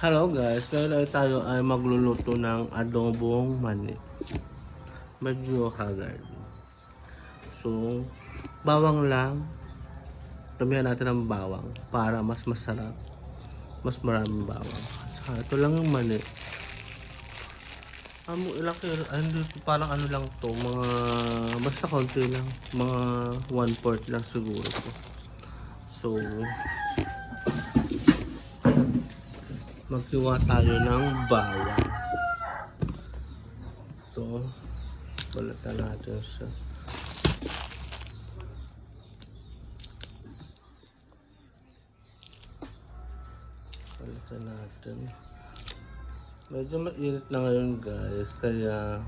Hello guys, ngayon ay tayo ay magluluto ng adobong mani. Medyo haggard. So, bawang lang. Damihan natin ng bawang para mas masarap. Mas maraming bawang. Saka ito lang yung mani. Ilang kilo? Ay, hindi, parang ano lang to. Basta konti lang. Mga 1/4 lang siguro to. So, maghiwa tayo ng bawang. Ito, balatan natin sa balatan natin. Medyo mainit na ngayon guys, kaya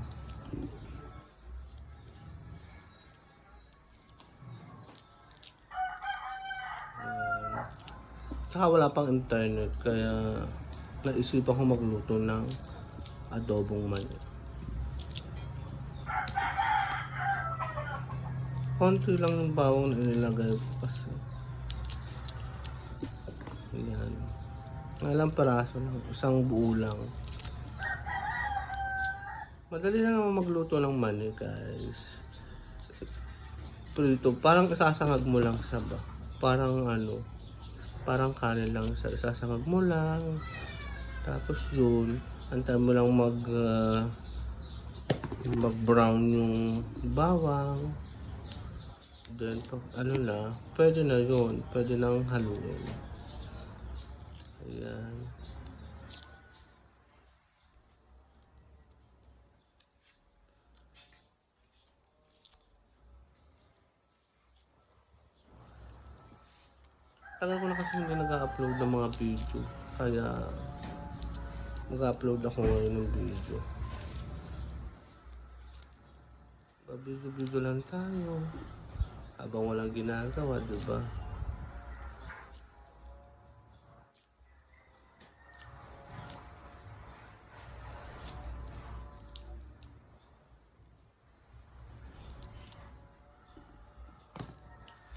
saka wala pang internet, kaya naisipan ko magluto ng adobong mani. Konti lang yung bawang na inilagay ko kasi. Ayan. Ilang peraso lang, isang buo lang. Madali na naman magluto ng mani guys. Prito, parang isasangag mo lang sa ba. Parang kanin lang, isasangag mo lang. Tapos yun, antay mo lang mag-brown yung bawang. Then, pwede na yun. Pwede nang haluin. Ayan. Tagal ko na kasi hindi nag-upload ng mga video. Kaya, mag-upload ako ngayon ng video. Video lang tayo. Habang walang ginagawa, diba?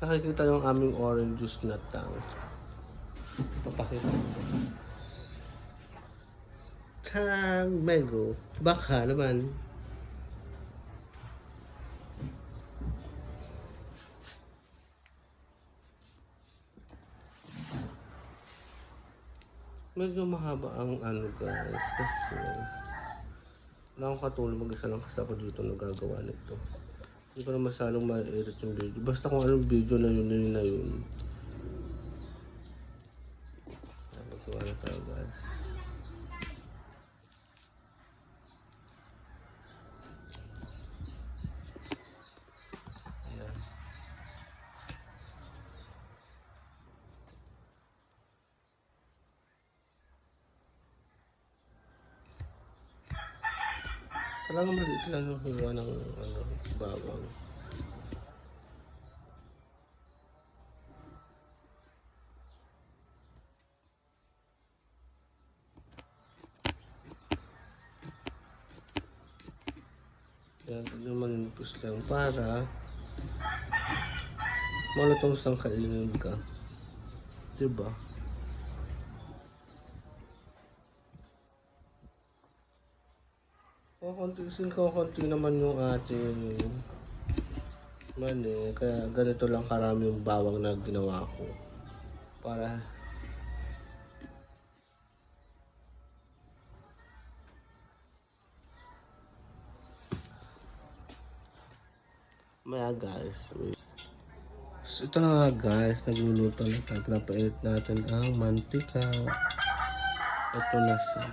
Nakikita yung aming orange juice na tang. Papakita ko. Tang mango. Baka naman. Medyo mahaba ang ano guys, kasi wala akong katulong, mag-isa lang kasi ako dito nagagawa nito. Hindi ko na masyadong ma-edit yung video. Basta kung anong video na yun na yun. Magawa na tayo guys. Ayan. Talagang maliit lang yung hiwa ng bawang. Yan, manipis lang para malutong sang kainin ka. Diba? Konti naman yung ating mani, kaya ganito lang karami yung bawang na ginawa ko para maya guys, wait. So, ito na nga guys, nagluluto na tayo. Pinapainit natin ang mantika. Ito na siya.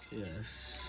Yes.